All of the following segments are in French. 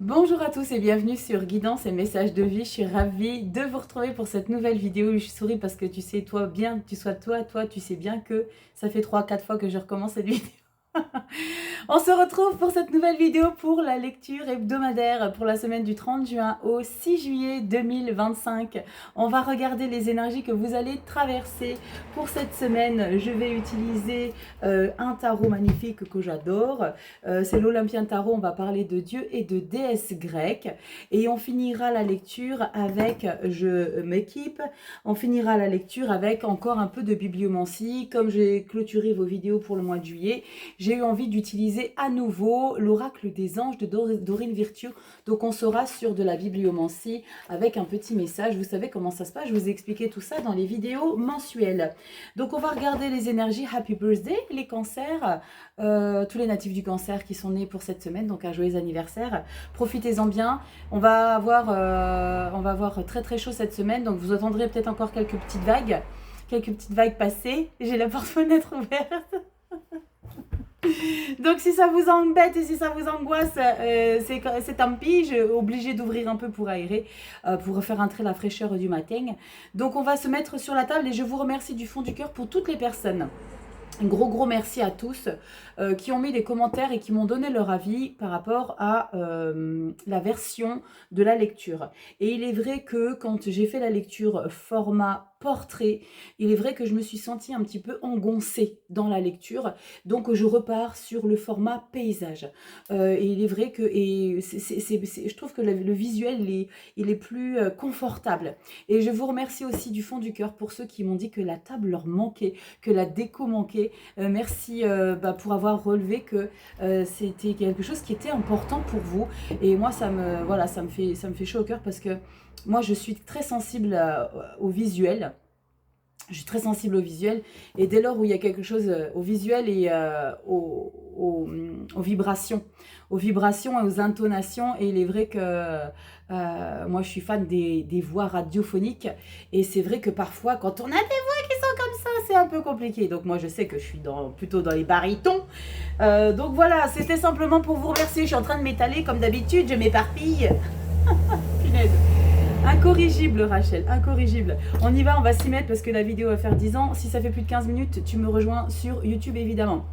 Bonjour à tous et bienvenue sur Guidance et Messages de vie. Je suis ravie de vous retrouver pour cette nouvelle vidéo. Je souris parce que tu sais, toi, bien, tu sois toi, tu sais bien que ça fait 3-4 fois que je recommence cette vidéo. On se retrouve pour cette nouvelle vidéo pour la lecture hebdomadaire pour la semaine du 30 juin au 6 juillet 2025. On va regarder les énergies que vous allez traverser pour cette semaine. Je vais utiliser un tarot magnifique que j'adore. C'est l'Olympien Tarot. On va parler de dieux et de déesses grecques. Et on finira la lecture avec Je m'équipe. On finira la lecture avec encore un peu de bibliomancie. Comme j'ai clôturé vos vidéos pour le mois de juillet, j'ai eu envie d'utiliser à nouveau l'oracle des anges de Dorine Virtue. Donc on sera sur de la bibliomancie avec un petit message. Vous savez comment ça se passe, je vous ai expliqué tout ça dans les vidéos mensuelles. Donc on va regarder les énergies Happy Birthday, les cancers, tous les natifs du cancer qui sont nés pour cette semaine, donc un joyeux anniversaire. Profitez-en bien. On va avoir très très chaud cette semaine, donc vous entendrez peut-être encore quelques petites vagues passer. J'ai la porte-fenêtre ouverte. Donc si ça vous embête et si ça vous angoisse, c'est tant pis, je suis obligée d'ouvrir un peu pour aérer, pour faire entrer la fraîcheur du matin. Donc on va se mettre sur la table et je vous remercie du fond du cœur pour toutes les personnes. Un gros merci à tous qui ont mis des commentaires et qui m'ont donné leur avis par rapport à la version de la lecture. Et il est vrai que quand j'ai fait la lecture format portrait, il est vrai que je me suis sentie un petit peu engoncée dans la lecture, donc je repars sur le format paysage. Et il est vrai que je trouve que le visuel il est plus confortable. Et je vous remercie aussi du fond du cœur pour ceux qui m'ont dit que la table leur manquait, que la déco manquait. Merci pour avoir relevé que c'était quelque chose qui était important pour vous. Et moi ça me fait chaud au cœur parce que moi je suis très sensible au visuel. Je suis très sensible au visuel et dès lors où il y a quelque chose au visuel et aux vibrations et aux intonations, et il est vrai que moi je suis fan des voix radiophoniques et c'est vrai que parfois quand on a des voix qui sont comme ça, c'est un peu compliqué. Donc moi je sais que je suis plutôt dans les barytons. Donc voilà, c'était simplement pour vous remercier. Je suis en train de m'étaler comme d'habitude, je m'éparpille. Punaise. Incorrigible Rachel, incorrigible. On y va, on va s'y mettre parce que la vidéo va faire 10 ans. Si ça fait plus de 15 minutes, tu me rejoins sur YouTube évidemment.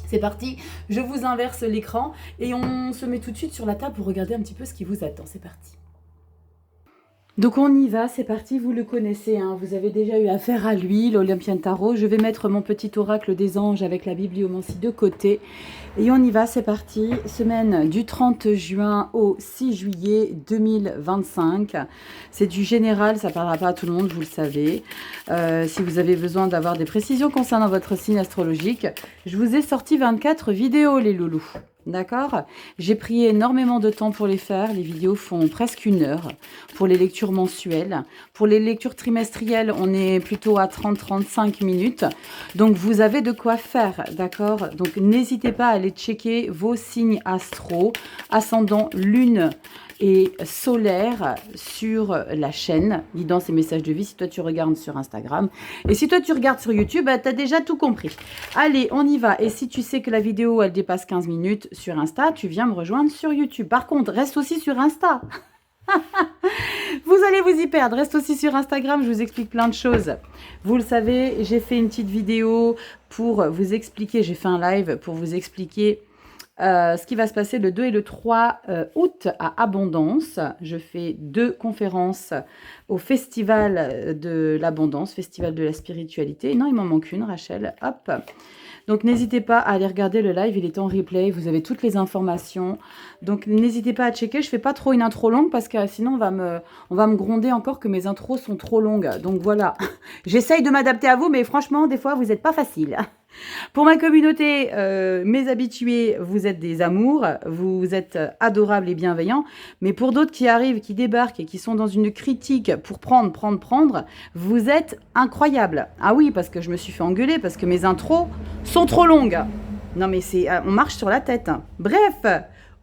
C'est parti, je vous inverse l'écran et on se met tout de suite sur la table pour regarder un petit peu ce qui vous attend. C'est parti. Donc on y va, c'est parti, vous le connaissez, hein, vous avez déjà eu affaire à lui, l'Olympien Tarot. Je vais mettre mon petit oracle des anges avec la bibliomancie de côté. Et on y va, c'est parti. Semaine du 30 juin au 6 juillet 2025. C'est du général, ça ne parlera pas à tout le monde, vous le savez. Si vous avez besoin d'avoir des précisions concernant votre signe astrologique, je vous ai sorti 24 vidéos, les loulous. D'accord? J'ai pris énormément de temps pour les faire. Les vidéos font presque 1 heure pour les lectures mensuelles. Pour les lectures trimestrielles, on est plutôt à 30-35 minutes. Donc, vous avez de quoi faire, d'accord? Donc, n'hésitez pas à aller checker vos signes astro, ascendant, lune et solaire sur la chaîne Guidance et Messages de vie si toi tu regardes sur Instagram. Et si toi tu regardes sur YouTube, tu as déjà tout compris. Allez, on y va. Et si tu sais que la vidéo elle dépasse 15 minutes sur Insta, tu viens me rejoindre sur YouTube. Par contre, reste aussi sur Insta. Vous allez vous y perdre. Reste aussi sur Instagram, je vous explique plein de choses. Vous le savez, j'ai fait une petite vidéo pour vous expliquer, j'ai fait un live pour vous expliquer ce qui va se passer le 2 et le 3 août à Abondance. Je fais 2 conférences au Festival de l'Abondance, Festival de la Spiritualité. Non, il m'en manque une, Rachel. Hop. Donc, n'hésitez pas à aller regarder le live. Il est en replay. Vous avez toutes les informations. Donc, n'hésitez pas à checker. Je ne fais pas trop une intro longue parce que sinon, on va me gronder encore que mes intros sont trop longues. Donc, voilà. J'essaye de m'adapter à vous, mais franchement, des fois, vous n'êtes pas facile. Pour ma communauté, mes habitués, vous êtes des amours, vous êtes adorables et bienveillants. Mais pour d'autres qui arrivent, qui débarquent et qui sont dans une critique pour prendre, vous êtes incroyables. Ah oui, parce que je me suis fait engueuler, parce que mes intros sont trop longues. Non mais on marche sur la tête. Bref,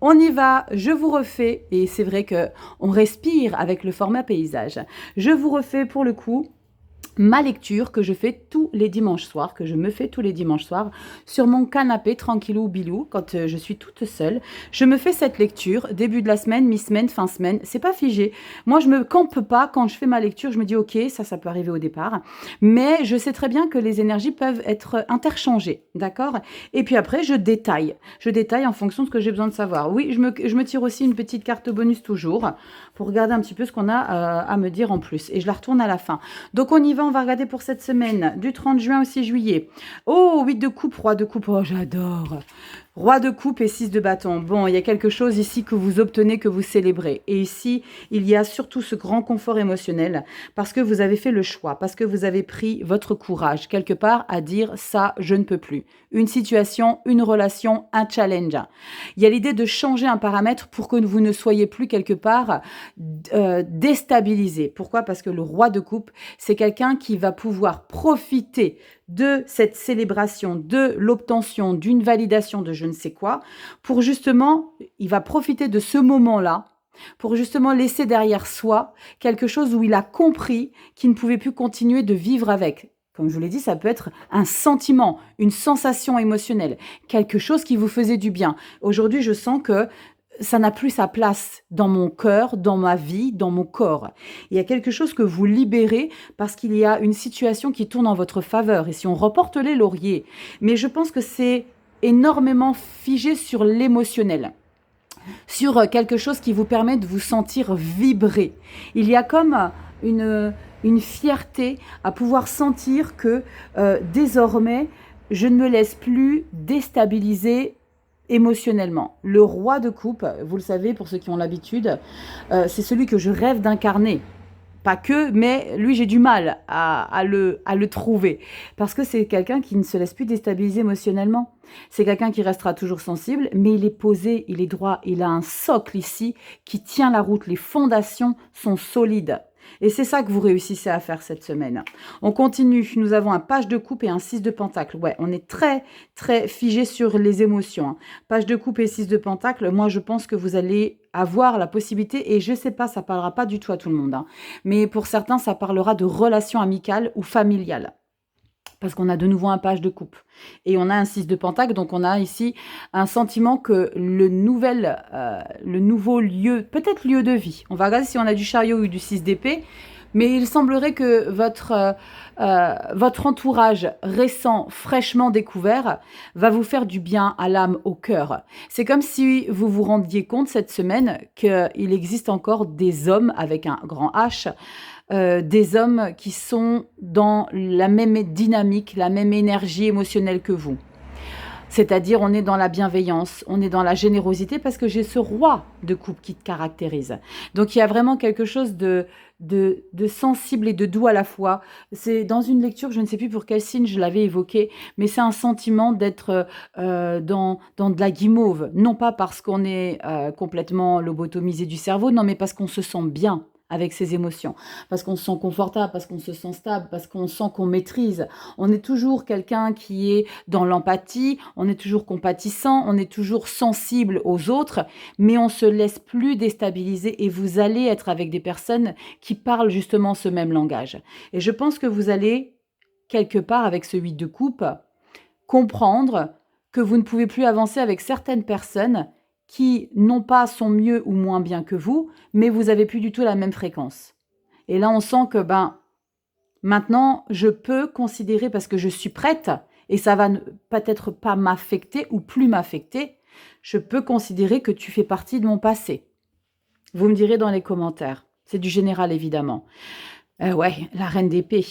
on y va, je vous refais, et c'est vrai qu'on respire avec le format paysage. Je vous refais pour le coup ma lecture que je fais tous les dimanches soirs, que je me fais tous les dimanches soirs, sur mon canapé tranquillou bilou, quand je suis toute seule. Je me fais cette lecture, début de la semaine, mi-semaine, fin semaine, c'est pas figé. Moi, je me campe pas quand je fais ma lecture, je me dis ok, ça peut arriver au départ, mais je sais très bien que les énergies peuvent être interchangées, d'accord? Et puis après, je détaille en fonction de ce que j'ai besoin de savoir. Oui, je me tire aussi une petite carte bonus toujours, pour regarder un petit peu ce qu'on a à me dire en plus, et je la retourne à la fin. Donc on y va, on va regarder pour cette semaine, du 30 juin au 6 juillet. Oh, 8 de coupe, roi de coupe, oh j'adore. Roi de coupe et 6 de bâton. Bon, il y a quelque chose ici que vous obtenez, que vous célébrez. Et ici, il y a surtout ce grand confort émotionnel parce que vous avez fait le choix, parce que vous avez pris votre courage quelque part à dire ça, je ne peux plus. Une situation, une relation, un challenge. Il y a l'idée de changer un paramètre pour que vous ne soyez plus quelque part déstabilisé. Pourquoi? Parce que le roi de coupe, c'est quelqu'un qui va pouvoir profiter de cette célébration, de l'obtention, d'une validation de je ne sais quoi, pour justement, il va profiter de ce moment-là, pour justement laisser derrière soi quelque chose où il a compris qu'il ne pouvait plus continuer de vivre avec. Comme je vous l'ai dit, ça peut être un sentiment, une sensation émotionnelle, quelque chose qui vous faisait du bien. Aujourd'hui, je sens que ça n'a plus sa place dans mon cœur, dans ma vie, dans mon corps. Il y a quelque chose que vous libérez parce qu'il y a une situation qui tourne en votre faveur. Et si on reporte les lauriers, mais je pense que c'est énormément figé sur l'émotionnel, sur quelque chose qui vous permet de vous sentir vibrer. Il y a comme une fierté à pouvoir sentir que désormais, je ne me laisse plus déstabiliser émotionnellement. Le roi de coupe, vous le savez pour ceux qui ont l'habitude, c'est celui que je rêve d'incarner. Pas que, mais lui, j'ai du mal à le trouver. Parce que c'est quelqu'un qui ne se laisse plus déstabiliser émotionnellement. C'est quelqu'un qui restera toujours sensible, mais il est posé, il est droit. Il a un socle ici qui tient la route. Les fondations sont solides. Et c'est ça que vous réussissez à faire cette semaine. On continue. Nous avons un page de coupe et un 6 de pentacle. Ouais, on est très, très figé sur les émotions. Hein. Page de coupe et 6 de pentacle. Moi, je pense que vous allez avoir la possibilité, et je sais pas, ça parlera pas du tout à tout le monde. Hein, mais pour certains, ça parlera de relations amicales ou familiales. Parce qu'on a de nouveau un page de coupe. Et on a un 6 de pentacle, donc on a ici un sentiment que le nouveau lieu, peut-être lieu de vie, on va regarder si on a du chariot ou du 6 d'épée, mais il semblerait que votre entourage récent, fraîchement découvert, va vous faire du bien à l'âme, au cœur. C'est comme si vous vous rendiez compte cette semaine qu'il existe encore des hommes avec un grand H, des hommes qui sont dans la même dynamique, la même énergie émotionnelle que vous. C'est-à-dire, on est dans la bienveillance, on est dans la générosité, parce que j'ai ce roi de coupe qui te caractérise. Donc, il y a vraiment quelque chose de sensible et de doux à la fois. C'est dans une lecture, je ne sais plus pour quel signe je l'avais évoqué, mais c'est un sentiment d'être dans de la guimauve. Non pas parce qu'on est complètement lobotomisé du cerveau, non, mais parce qu'on se sent bien avec ses émotions, parce qu'on se sent confortable, parce qu'on se sent stable, parce qu'on sent qu'on maîtrise. On est toujours quelqu'un qui est dans l'empathie, on est toujours compatissant, on est toujours sensible aux autres, mais on ne se laisse plus déstabiliser, et vous allez être avec des personnes qui parlent justement ce même langage. Et je pense que vous allez, quelque part avec ce 8 de coupe, comprendre que vous ne pouvez plus avancer avec certaines personnes qui, non pas sont mieux ou moins bien que vous, mais vous avez plus du tout la même fréquence. Et là, on sent que, maintenant, je peux considérer, parce que je suis prête, et ça va peut-être pas m'affecter ou plus m'affecter, je peux considérer que tu fais partie de mon passé. Vous me direz dans les commentaires. C'est du général, évidemment. Ouais, la reine d'épée.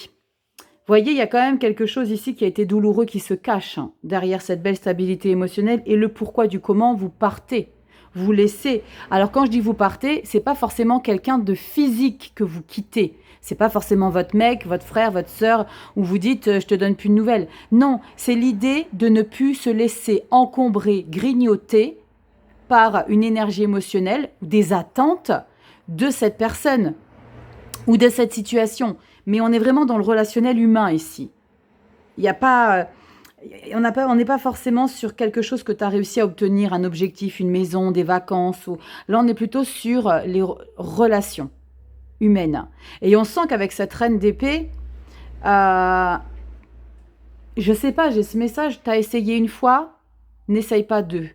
Vous voyez, il y a quand même quelque chose ici qui a été douloureux, qui se cache derrière cette belle stabilité émotionnelle, et le pourquoi du comment vous partez, vous laissez. Alors quand je dis vous partez, c'est pas forcément quelqu'un de physique que vous quittez. C'est pas forcément votre mec, votre frère, votre sœur, où vous dites je te donne plus de nouvelles. Non, c'est l'idée de ne plus se laisser encombrer, grignoter par une énergie émotionnelle ou des attentes de cette personne ou de cette situation. Mais on est vraiment dans le relationnel humain ici. Il n'y a pas, on n'est pas forcément sur quelque chose que tu as réussi à obtenir, un objectif, une maison, des vacances. Là, on est plutôt sur les relations humaines. Et on sent qu'avec cette reine d'épée, Euh, je sais pas, j'ai ce message, t'as essayé une fois, n'essaye pas deux.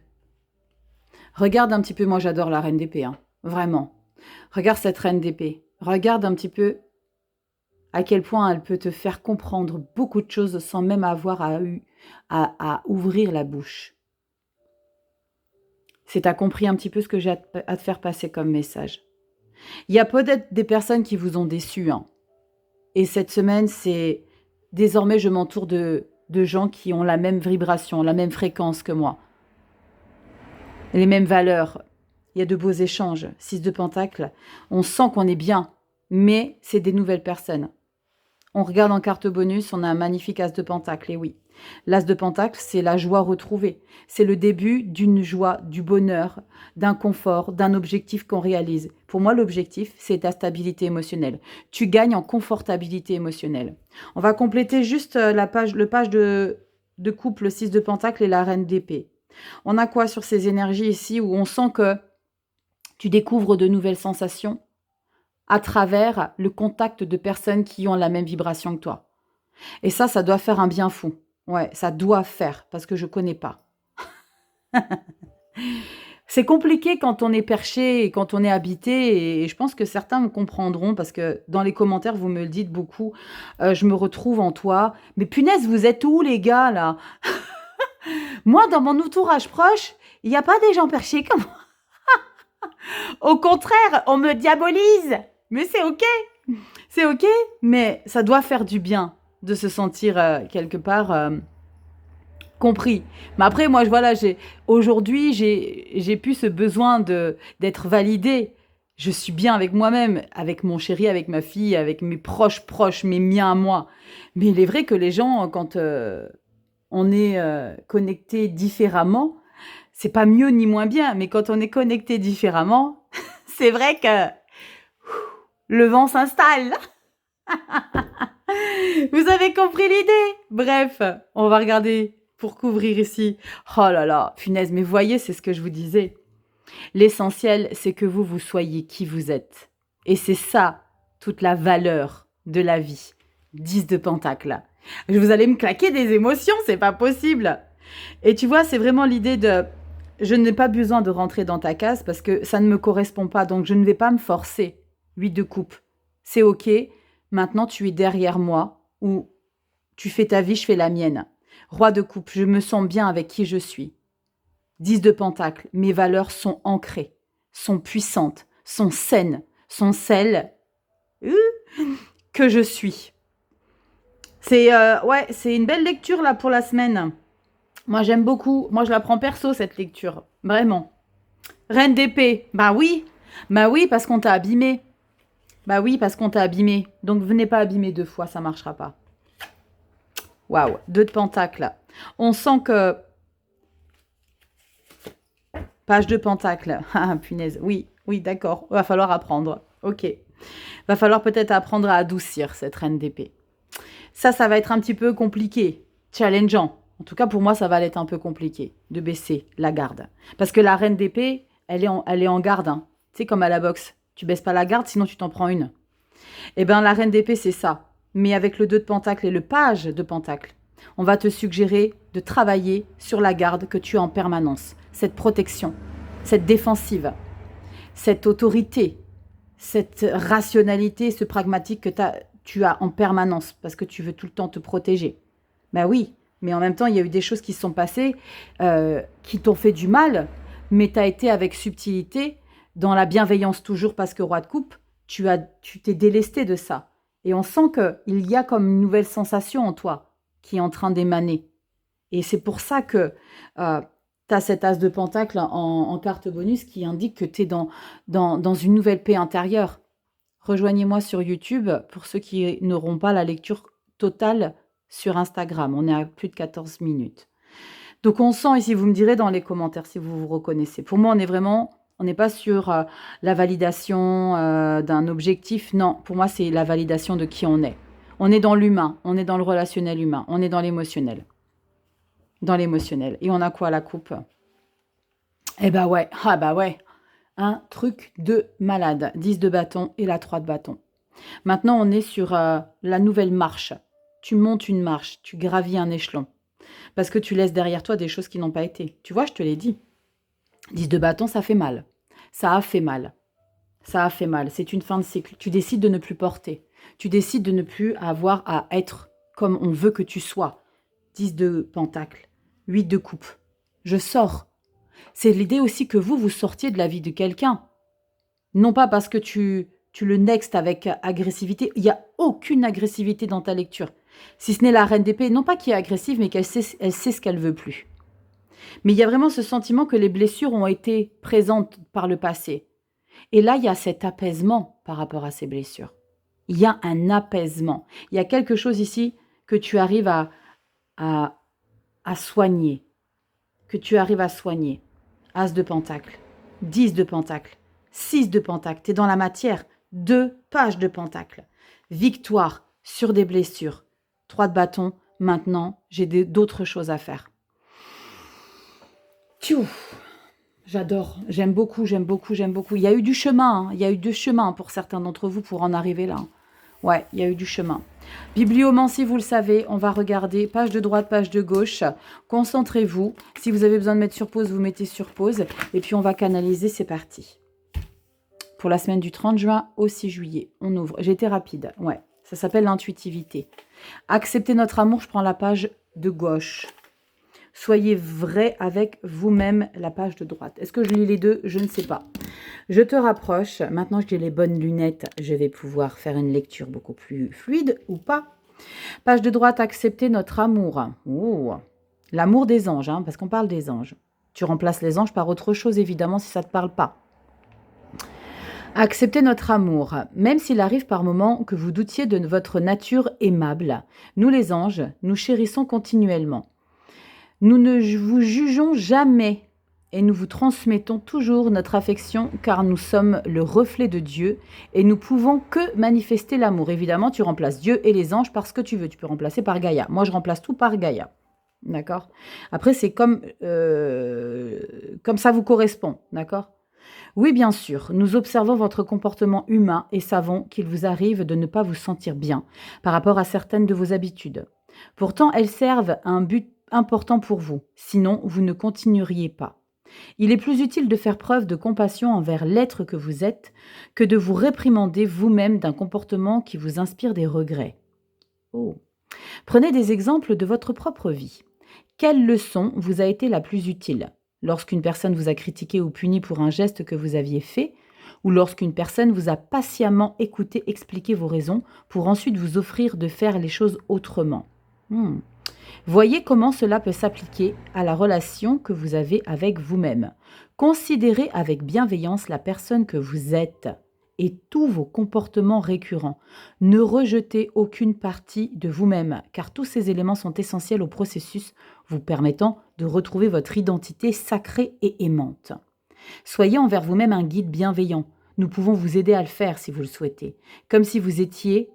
Regarde un petit peu, moi j'adore la reine d'épée, hein, vraiment. Regarde cette reine d'épée. Regarde un petit peu à quel point elle peut te faire comprendre beaucoup de choses sans même avoir à ouvrir la bouche. C'est t'as compris un petit peu ce que j'ai à te faire passer comme message. Il y a peut-être des personnes qui vous ont déçu, hein. Et cette semaine, c'est désormais je m'entoure de gens qui ont la même vibration, la même fréquence que moi, les mêmes valeurs. Il y a de beaux échanges. 6 de Pentacle, on sent qu'on est bien, mais c'est des nouvelles personnes. On regarde en carte bonus, on a un magnifique As de Pentacle, et oui. L'As de Pentacle, c'est la joie retrouvée. C'est le début d'une joie, du bonheur, d'un confort, d'un objectif qu'on réalise. Pour moi, l'objectif, c'est ta stabilité émotionnelle. Tu gagnes en confortabilité émotionnelle. On va compléter juste le page de couple 6 de Pentacle et la Reine d'épée. On a quoi sur ces énergies ici où on sent que tu découvres de nouvelles sensations à travers le contact de personnes qui ont la même vibration que toi. Et ça doit faire un bien fou. Ouais, ça doit faire, parce que je connais pas. C'est compliqué quand on est perché et quand on est habité, et je pense que certains me comprendront, parce que dans les commentaires, vous me le dites beaucoup, je me retrouve en toi. Mais punaise, vous êtes où les gars, là? Moi, dans mon entourage proche, il n'y a pas des gens perchés comme moi. Au contraire, on me diabolise. Mais c'est ok. C'est ok, mais ça doit faire du bien de se sentir quelque part compris. Mais après, moi, aujourd'hui, j'ai plus ce besoin d'être validée. Je suis bien avec moi-même, avec mon chéri, avec ma fille, avec mes proches, mes miens à moi. Mais il est vrai que les gens, quand on est connecté différemment, c'est pas mieux ni moins bien, mais quand on est connecté différemment, c'est vrai que le vent s'installe. Vous avez compris l'idée? Bref, on va regarder pour couvrir ici. Oh là là, punaise, mais voyez, c'est ce que je vous disais. L'essentiel, c'est que vous soyez qui vous êtes. Et c'est ça, toute la valeur de la vie. 10 de Pentacle. Vous allez me claquer des émotions, c'est pas possible. Et tu vois, c'est vraiment l'idée de... Je n'ai pas besoin de rentrer dans ta case parce que ça ne me correspond pas, donc je ne vais pas me forcer. 8 de coupe. C'est ok, maintenant tu es derrière moi, ou tu fais ta vie, je fais la mienne. Roi de coupe, je me sens bien avec qui je suis. 10 de Pentacle, mes valeurs sont ancrées, sont puissantes, sont saines, sont celles que je suis. C'est une belle lecture là pour la semaine. Moi j'aime beaucoup, moi je la prends perso cette lecture, vraiment. Reine d'épée, bah oui, parce qu'on t'a abîmé. Bah oui, parce qu'on t'a abîmé. Donc venez pas abîmer 2 fois, ça marchera pas. Waouh, 2 de Pentacle. On sent que... Page de Pentacle. Ah, punaise. Oui, d'accord. Va falloir apprendre. Ok. Va falloir peut-être apprendre à adoucir cette reine d'épée. Ça va être un petit peu compliqué. Challengeant. En tout cas, pour moi, ça va être un peu compliqué de baisser la garde. Parce que la reine d'épée, elle est en garde. Hein. Tu sais, comme à la boxe. Tu baisses pas la garde, sinon tu t'en prends une. Eh bien, la reine d'épée, c'est ça. Mais avec le 2 de Pentacle et le page de Pentacle, on va te suggérer de travailler sur la garde que tu as en permanence. Cette protection, cette défensive, cette autorité, cette rationalité, ce pragmatique que tu as en permanence parce que tu veux tout le temps te protéger. Ben oui, mais en même temps, il y a eu des choses qui se sont passées qui t'ont fait du mal, mais tu as été avec subtilité, dans la bienveillance toujours parce que roi de coupe, tu t'es délesté de ça. Et on sent qu'il y a comme une nouvelle sensation en toi qui est en train d'émaner. Et c'est pour ça que tu as cet as de pentacle en carte bonus qui indique que tu es dans une nouvelle paix intérieure. Rejoignez-moi sur YouTube pour ceux qui n'auront pas la lecture totale sur Instagram. On est à plus de 14 minutes. Donc on sent ici, vous me direz dans les commentaires si vous vous reconnaissez. Pour moi, on n'est pas sur la validation d'un objectif. Non, pour moi, c'est la validation de qui on est. On est dans l'humain, on est dans le relationnel humain, on est dans l'émotionnel. Dans l'émotionnel. Et on a quoi, la coupe? Eh bah ouais, un truc de malade. 10 de bâton et la 3 de bâton. Maintenant, on est sur la nouvelle marche. tu montes une marche, tu gravis un échelon. Parce que tu laisses derrière toi des choses qui n'ont pas été. Tu vois, je te l'ai dit. 10 de bâton, ça fait mal. Ça a fait mal. Ça a fait mal. C'est une fin de cycle. Tu décides de ne plus porter. Tu décides de ne plus avoir à être comme on veut que tu sois. 10 de pentacle. 8 de coupe. Je sors. C'est l'idée aussi que vous sortiez de la vie de quelqu'un. Non pas parce que tu le nextes avec agressivité. Il n'y a aucune agressivité dans ta lecture. Si ce n'est la reine d'épée, non pas qui est agressive, mais qu'elle sait ce qu'elle veut plus. Mais il y a vraiment ce sentiment que les blessures ont été présentes par le passé. Et là, il y a cet apaisement par rapport à ces blessures. Il y a un apaisement. Il y a quelque chose ici que tu arrives à soigner. Que tu arrives à soigner. As de pentacle, 10 de pentacle, 6 de pentacle. Tu es dans la matière. 2 pages de pentacle. Victoire sur des blessures. 3 de bâton. Maintenant, j'ai d'autres choses à faire. Tchou. J'adore, j'aime beaucoup. Il y a eu du chemin, il y a eu du chemin pour certains d'entre vous pour en arriver là. Ouais, il y a eu du chemin. Bibliomancie, vous le savez, on va regarder page de droite, page de gauche. Concentrez-vous. Si vous avez besoin de mettre sur pause, vous mettez sur pause. Et puis on va canaliser, c'est parti. Pour la semaine du 30 juin au 6 juillet, on ouvre. J'ai été rapide, ouais. Ça s'appelle l'intuitivité. Accepter notre amour, je prends la page de gauche. Soyez vrai avec vous-même, la page de droite. Est-ce que je lis les deux? Je ne sais pas. Je te rapproche. Maintenant, j'ai les bonnes lunettes. Je vais pouvoir faire une lecture beaucoup plus fluide ou pas. Page de droite, accepter notre amour. Oh, l'amour des anges, hein, parce qu'on parle des anges. Tu remplaces les anges par autre chose, évidemment, si ça ne te parle pas. Accepter notre amour, même s'il arrive par moments que vous doutiez de votre nature aimable. Nous, les anges, nous chérissons continuellement. Nous ne vous jugeons jamais et nous vous transmettons toujours notre affection car nous sommes le reflet de Dieu et nous pouvons que manifester l'amour. Évidemment, tu remplaces Dieu et les anges par ce que tu veux. Tu peux remplacer par Gaïa. Moi, je remplace tout par Gaïa. D'accord? Après, c'est comme ça vous correspond. D'accord? Oui, bien sûr, nous observons votre comportement humain et savons qu'il vous arrive de ne pas vous sentir bien par rapport à certaines de vos habitudes. Pourtant, elles servent à un but important pour vous, sinon vous ne continueriez pas. Il est plus utile de faire preuve de compassion envers l'être que vous êtes que de vous réprimander vous-même d'un comportement qui vous inspire des regrets. Oh. Prenez des exemples de votre propre vie. Quelle leçon vous a été la plus utile? Lorsqu'une personne vous a critiqué ou puni pour un geste que vous aviez fait, ou lorsqu'une personne vous a patiemment écouté expliquer vos raisons pour ensuite vous offrir de faire les choses autrement. Voyez comment cela peut s'appliquer à la relation que vous avez avec vous-même. Considérez avec bienveillance la personne que vous êtes et tous vos comportements récurrents. Ne rejetez aucune partie de vous-même, car tous ces éléments sont essentiels au processus vous permettant de retrouver votre identité sacrée et aimante. Soyez envers vous-même un guide bienveillant. Nous pouvons vous aider à le faire si vous le souhaitez, comme si vous étiez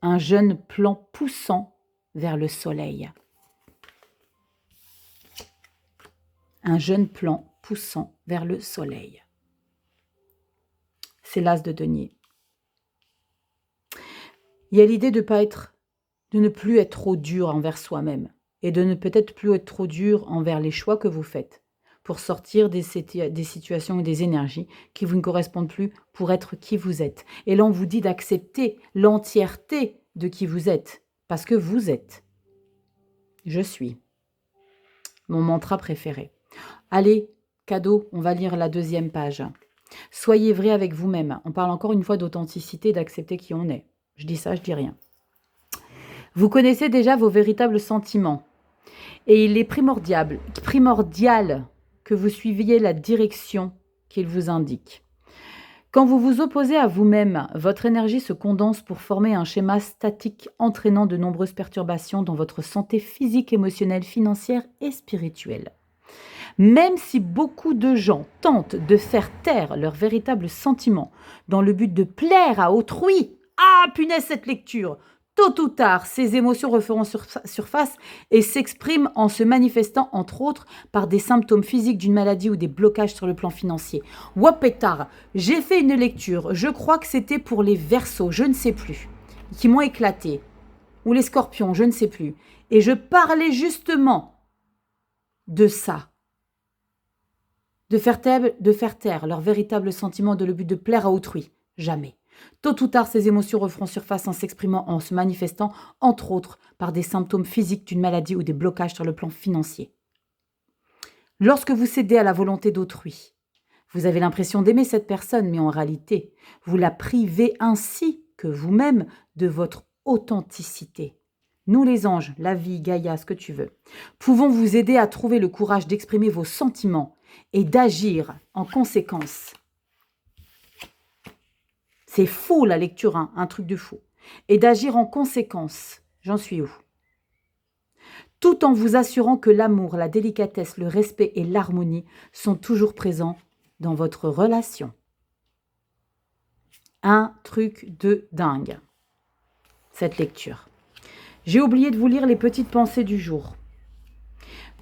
un jeune plant poussant vers le soleil. Un jeune plant poussant vers le soleil. C'est l'as de denier. Il y a l'idée de ne plus être trop dur envers soi-même et de ne peut-être plus être trop dur envers les choix que vous faites pour sortir des situations et des énergies qui vous ne correspondent plus pour être qui vous êtes. Et là, on vous dit d'accepter l'entièreté de qui vous êtes parce que vous êtes. Je suis. Mon mantra préféré. Allez, cadeau, on va lire la 2e page. Soyez vrai avec vous-même. On parle encore une fois d'authenticité, d'accepter qui on est. Je dis ça, je dis rien. Vous connaissez déjà vos véritables sentiments. Et il est primordial que vous suiviez la direction qu'il vous indique. Quand vous vous opposez à vous-même, votre énergie se condense pour former un schéma statique entraînant de nombreuses perturbations dans votre santé physique, émotionnelle, financière et spirituelle. Même si beaucoup de gens tentent de faire taire leurs véritables sentiments dans le but de plaire à autrui, ah punaise cette lecture, tôt ou tard, ces émotions referont surface et s'expriment en se manifestant entre autres par des symptômes physiques d'une maladie ou des blocages sur le plan financier. Wapétard, j'ai fait une lecture, je crois que c'était pour les Verseaux, je ne sais plus, qui m'ont éclaté. ou les scorpions, je ne sais plus. Et je parlais justement de ça. De faire taire leurs véritables sentiments dans le but de plaire à autrui. Jamais. Tôt ou tard, ces émotions referont surface en s'exprimant, en se manifestant, entre autres, par des symptômes physiques d'une maladie ou des blocages sur le plan financier. Lorsque vous cédez à la volonté d'autrui, vous avez l'impression d'aimer cette personne, mais en réalité, vous la privez ainsi que vous-même de votre authenticité. Nous les anges, la vie, Gaïa, ce que tu veux, pouvons vous aider à trouver le courage d'exprimer vos sentiments et d'agir en conséquence. C'est fou la lecture, hein, un truc de fou. Et d'agir en conséquence. J'en suis où? Tout en vous assurant que l'amour, la délicatesse, le respect et l'harmonie sont toujours présents dans votre relation. Un truc de dingue, cette lecture. J'ai oublié de vous lire les petites pensées du jour.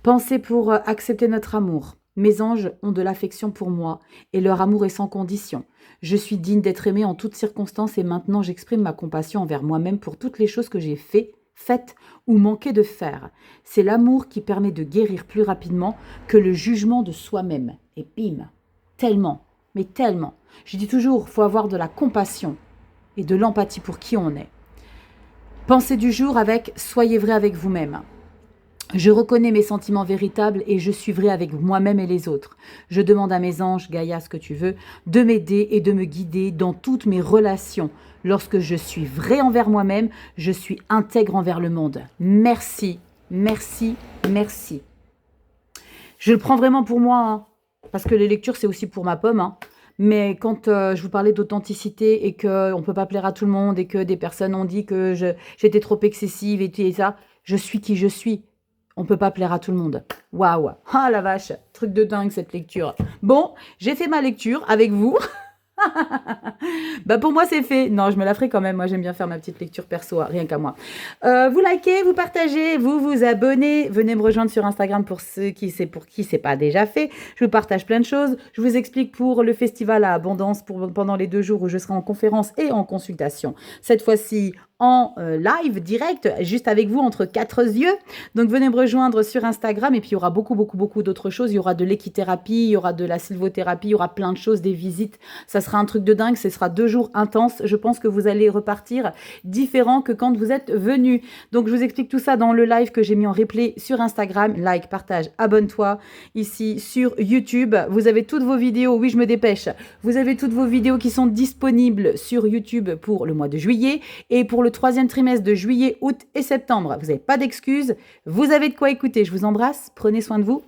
Pensez pour accepter notre amour. Mes anges ont de l'affection pour moi et leur amour est sans condition. Je suis digne d'être aimée en toutes circonstances et maintenant j'exprime ma compassion envers moi-même pour toutes les choses que j'ai faites ou manqué de faire. C'est l'amour qui permet de guérir plus rapidement que le jugement de soi-même. Et bim, tellement, mais tellement. Je dis toujours, il faut avoir de la compassion et de l'empathie pour qui on est. Pensée du jour avec « Soyez vrai avec vous-même ». Je reconnais mes sentiments véritables et je suis vrai avec moi-même et les autres. Je demande à mes anges, Gaïa, ce que tu veux, de m'aider et de me guider dans toutes mes relations. Lorsque je suis vrai envers moi-même, je suis intègre envers le monde. Merci, merci, merci. Je le prends vraiment pour moi, hein, parce que les lectures, c'est aussi pour ma pomme. Hein. Mais quand je vous parlais d'authenticité et qu'on ne peut pas plaire à tout le monde et que des personnes ont dit que j'étais trop excessive et ça, je suis qui je suis. On ne peut pas plaire à tout le monde. Waouh. Ah la vache, truc de dingue cette lecture. Bon, j'ai fait ma lecture avec vous. Bah pour moi c'est fait. Non, je me la ferai quand même. Moi j'aime bien faire ma petite lecture perso, rien qu'à moi. Vous likez, vous partagez, vous vous abonnez. Venez me rejoindre sur Instagram pour qui c'est pas déjà fait. Je vous partage plein de choses. Je vous explique pour le festival à Abondance pendant les 2 jours où je serai en conférence et en consultation. Cette fois-ci en live, direct, juste avec vous, entre 4 yeux. Donc, venez me rejoindre sur Instagram. Et puis, il y aura beaucoup d'autres choses. Il y aura de l'équithérapie, il y aura de la sylvothérapie, il y aura plein de choses, des visites. Ça sera un truc de dingue. Ce sera 2 jours intenses. Je pense que vous allez repartir différent que quand vous êtes venus. Donc, je vous explique tout ça dans le live que j'ai mis en replay sur Instagram. Like, partage, abonne-toi. Ici, sur YouTube, vous avez toutes vos vidéos. Oui, je me dépêche. Vous avez toutes vos vidéos qui sont disponibles sur YouTube pour le mois de juillet et pour le 3e trimestre de juillet, août et septembre. Vous n'avez pas d'excuses, vous avez de quoi écouter. Je vous embrasse, prenez soin de vous.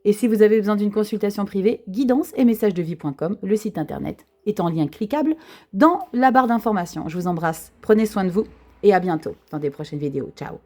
Et si vous avez besoin d'une consultation privée, guidance et messagesdevie.com, le site internet est en lien cliquable dans la barre d'informations. Je vous embrasse, prenez soin de vous et à bientôt dans des prochaines vidéos. Ciao.